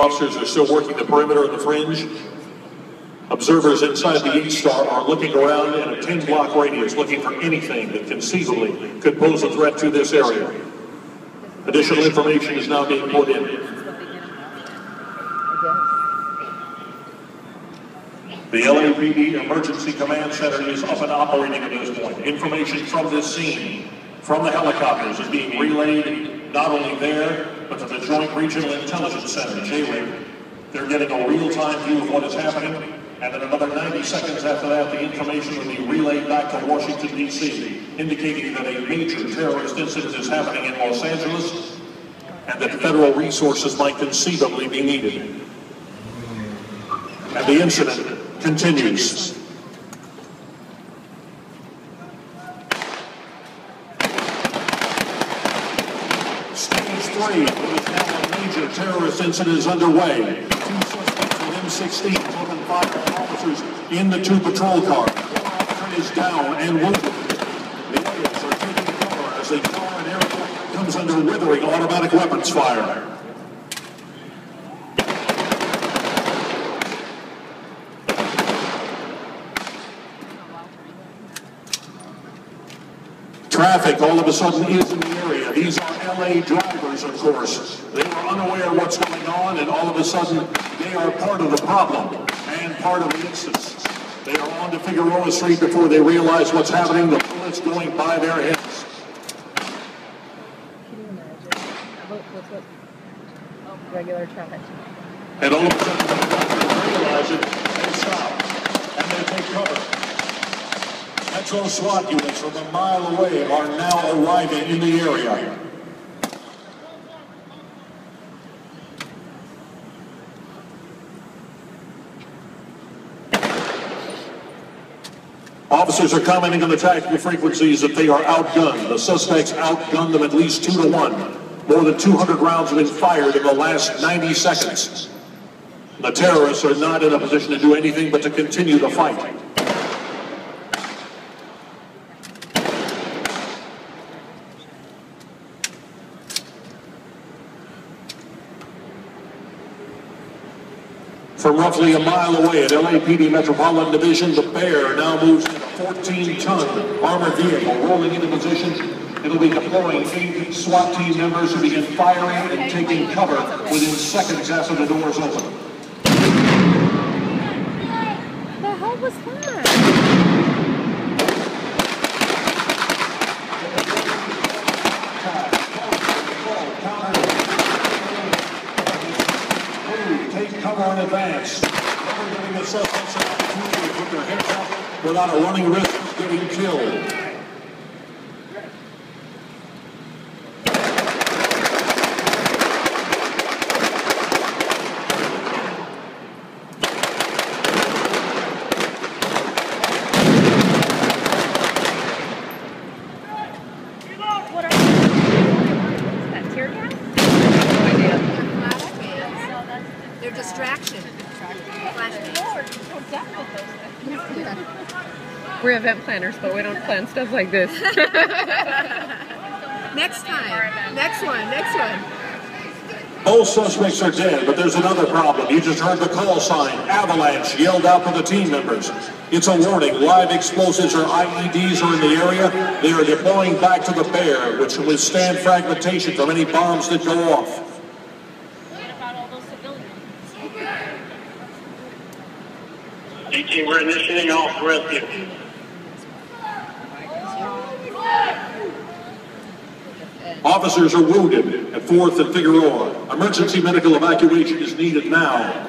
Officers are still working the perimeter and the fringe. Observers inside the H-Star are looking around in a 10-block radius, looking for anything that conceivably could pose a threat to this area. Additional information is now being put in. The LAPD Emergency Command Center is up and operating at this point. Information from this scene, from the helicopters, is being relayed not only there, but to the Joint Regional Intelligence Center, JRIC. They're getting a real-time view of what is happening, and in another 90 seconds after that, the information will be relayed back to Washington, D.C., indicating that a major terrorist incident is happening in Los Angeles, and that federal resources might conceivably be needed. And the incident continues. Stage 3, what is now a major terrorist incident, is underway. 2 suspects with M16 opened fire on officers in the 2 patrol cars. 1 officer is down and wounded. The others are taking cover as the car and aircraft comes under withering automatic weapons fire. Traffic all of a sudden is in the area. These are LA drivers, of course. They were unaware of what's going on, and all of a sudden they are part of the problem and part of the instance. They are on to Figueroa Street before they realize what's happening. The bullets going by their heads. Regular traffic. And all of a sudden they realize it, they stop, and they take cover. Metro SWAT units from a mile away are now arriving in the area. Officers are commenting on the tactical frequencies that they are outgunned. The suspects outgunned them at least 2 to 1. More than 200 rounds have been fired in the last 90 seconds. The terrorists are not in a position to do anything but to continue the fight. From roughly a mile away at LAPD Metropolitan Division, the Bear now moves in a 14-ton armored vehicle rolling into position. It'll be deploying 8 SWAT team members who begin firing and taking cover within seconds after the doors open. What the hell was that? Take cover in advance. Never giving the suspects an opportunity to put their heads up without a running risk of getting killed. What are is that tear gas? No idea. They're distraction. We're event planners, but we don't plan stuff like this. Next time. Next one. Both suspects are dead, but there's another problem. You just heard the call sign, Avalanche, yelled out for the team members. It's a warning. Live explosives or IEDs are in the area. They are deploying back to the Bear, which will withstand fragmentation from any bombs that go off. DT, we're initiating off rescue. Officers are wounded at 4th and Figueroa. Emergency medical evacuation is needed now.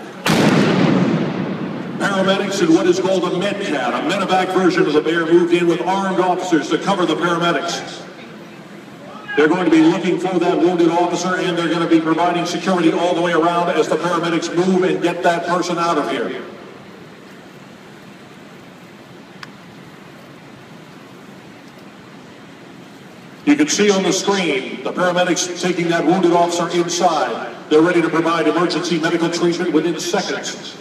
Paramedics in what is called a medcat, a medevac version of the Bear, moved in with armed officers to cover the paramedics. They're going to be looking for that wounded officer, and they're going to be providing security all the way around as the paramedics move and get that person out of here. You can see on the screen the paramedics taking that wounded officer inside. They're ready to provide emergency medical treatment within seconds.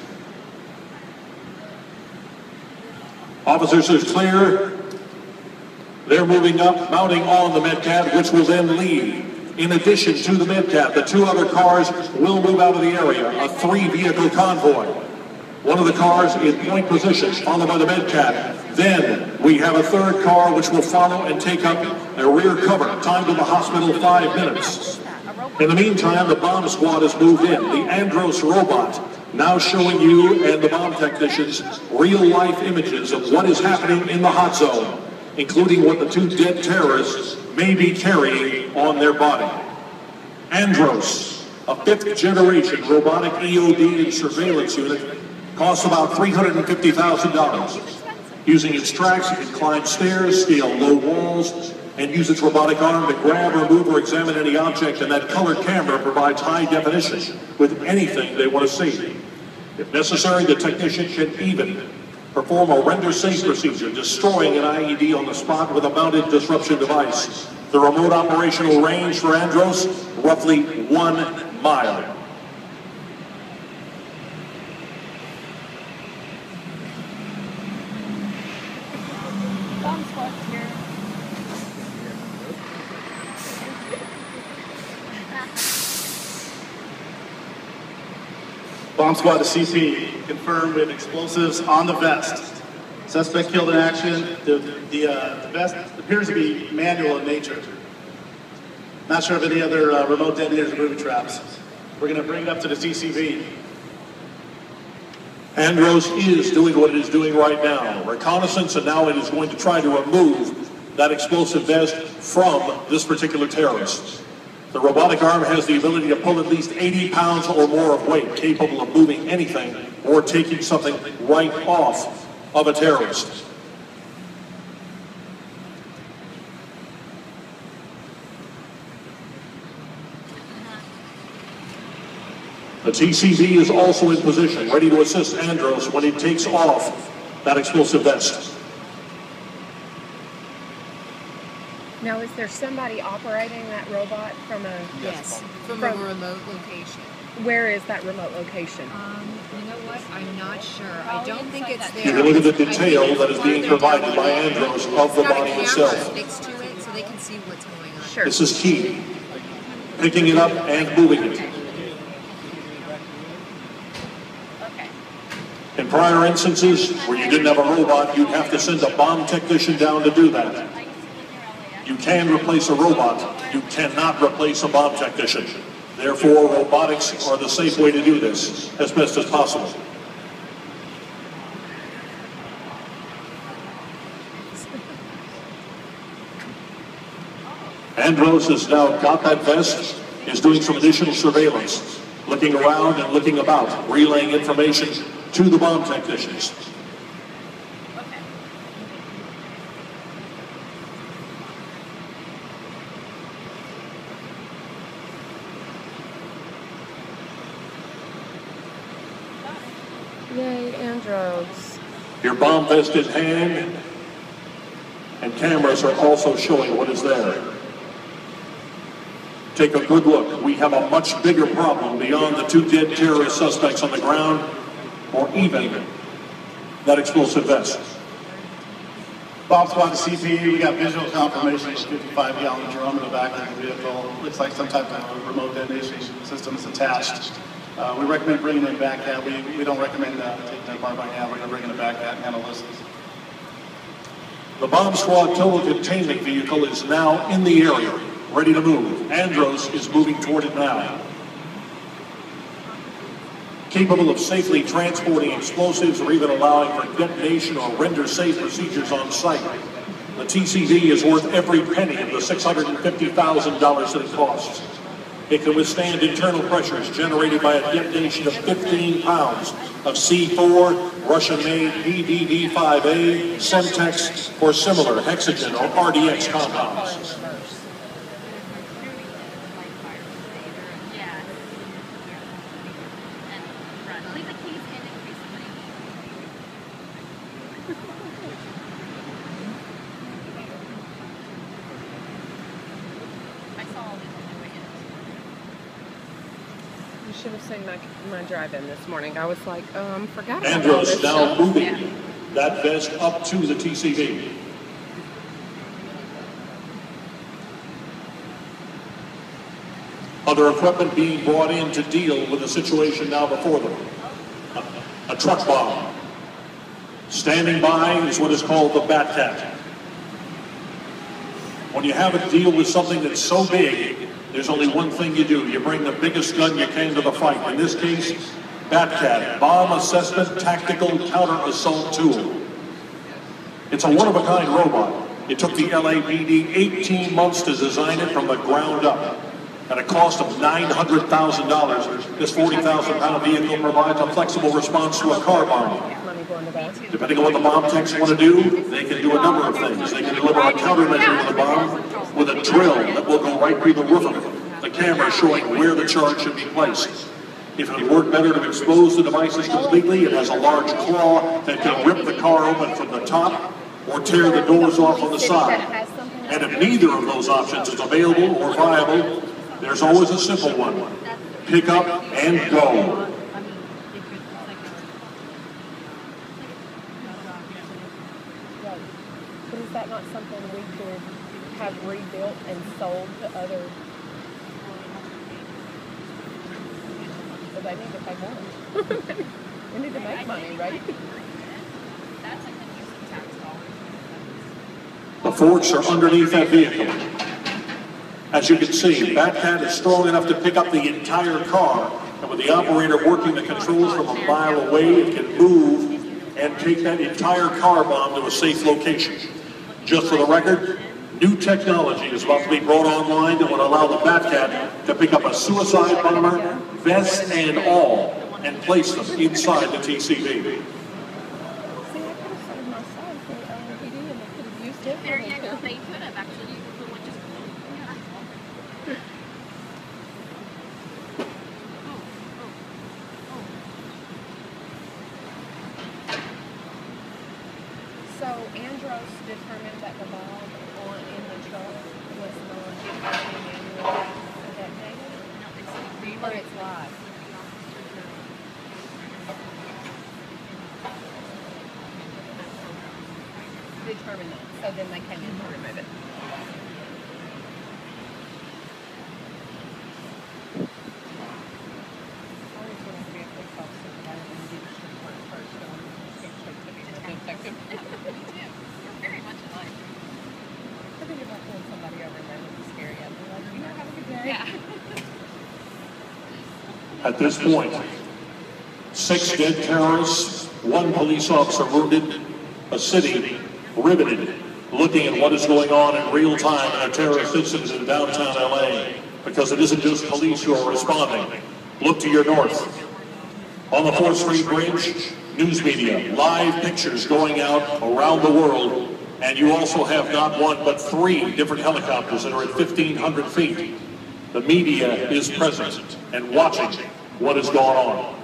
Officers are clear. They're moving up, mounting on the medcat, which will then leave. In addition to the mid-cap, the 2 other cars will move out of the area, a 3-vehicle convoy. One of the cars in point position, followed by the mid-cap. Then we have a 3rd car which will follow and take up a rear cover. Time to the hospital, 5 minutes. In the meantime, the bomb squad has moved in. The Andros robot now showing you and the bomb technicians real-life images of what is happening in the hot zone, including what the 2 dead terrorists may be carrying on their body. Andros, a 5th-generation robotic EOD and surveillance unit, costs about $350,000. Using its tracks, it can climb stairs, scale low walls, and use its robotic arm to grab or move or examine any object, and that colored camera provides high definition with anything they want to see. If necessary, the technician can even perform a render-safe procedure, destroying an IED on the spot with a mounted disruption device. The remote operational range for Andros, roughly 1 mile. Bomb squad here. Bomb squad to CP, confirmed with explosives on the vest. Suspect killed in action. The vest appears to be manual in nature. Not sure of any other remote detonators or booby traps. We're going to bring it up to the TCV. Andros is doing what it is doing right now, reconnaissance, and now it is going to try to remove that explosive vest from this particular terrorist. The robotic arm has the ability to pull at least 80 pounds or more of weight, capable of moving anything or taking something right off of a terrorist. The TCV is also in position, ready to assist Andros when he takes off that explosive vest. Now, is there somebody operating that robot from a... Yes, from a remote location. Where is that remote location? You know what? I'm not sure. I don't think it's there. You can look at the detail that is being provided by Andros of the body itself. Next to it, so they can see what's going on. Sure. This is key. Picking it up and moving it. Okay. In prior instances where you didn't have a robot, you'd have to send a bomb technician down to do that. You can replace a robot. You cannot replace a bomb technician. Therefore, robotics are the safe way to do this as best as possible. Andros has now got that vest, is doing some additional surveillance, looking around and looking about, relaying information to the bomb technicians. Yay, Andros. Your bomb vest in hand, and cameras are also showing what is there. Take a good look. We have a much bigger problem beyond the 2 dead terrorist suspects on the ground, or even that explosive vest. Bomb squad to CP, we got visual confirmation of a 55-gallon drum in the back of the vehicle. Looks like some type of remote detonation system is attached. We recommend bringing it back out. We don't recommend taking it apart by now. We're going to bring it back out and handle this. The bomb squad total containment vehicle is now in the area, ready to move. Andros is moving toward it now. Capable of safely transporting explosives or even allowing for detonation or render-safe procedures on site, the TCV is worth every penny of the $650,000 that it costs. It can withstand internal pressures generated by a detonation of 15 pounds of C4, Russian-made PDD-5A, Semtex, or similar hexagen or RDX compounds. You should have seen my drive-in this morning. I was like, forgot about all Andros this now stuff. moving that vest up to the TCV. Other equipment being brought in to deal with the situation now before them. A truck bomb. Standing by is what is called the Batcat. When you have to deal with something that's so big, there's only one thing you do. You bring the biggest gun you can to the fight. In this case, Batcat, Bomb Assessment Tactical Counter-Assault Tool. It's a one-of-a-kind robot. It took the LAPD 18 months to design it from the ground up. At a cost of $900,000, this 40,000-pound vehicle provides a flexible response to a car bomb. Depending on what the bomb techs want to do, they can do a number of things. They can deliver a countermeasure to the bomb with a drill that will go right through the roof of it. The camera showing where the charge should be placed. If it would work better to expose the devices completely, it has a large claw that can rip the car open from the top or tear the doors off on the side. And if neither of those options is available or viable, there's always a simple one. Pick up and go. But is that not something we could have rebuilt and sold to other? So they need to pay more. They need to make money, right? The forks are underneath that vehicle. As you can see, Batcat is strong enough to pick up the entire car, and with the operator working the controls from a mile away, it can move and take that entire car bomb to a safe location. Just for the record, new technology is about to be brought online that will allow the Batcat to pick up a suicide bomber, vest and all, and place them inside the TCB. See, I could have saved my son for LAPD and they could have used it. There you go. They could have actually. So Andros determined that the bomb in the truck was non-manual detonated, or it's live. Determined that. So then they came in to remove it. Very much alike. I think if I pulled somebody over and they looked scary, I'd be like, you know, have a good day. Yeah. At this point, 6 dead terrorists, 1 police officer wounded, a city riveted, looking at what is going on in real time in a terrorist incident in downtown LA, because it isn't just police who are responding. Look to your north. On the 4th Street Bridge, news media, live pictures going out around the world, and you also have not 1 but 3 different helicopters that are at 1,500 feet. The media is present and watching what is going on.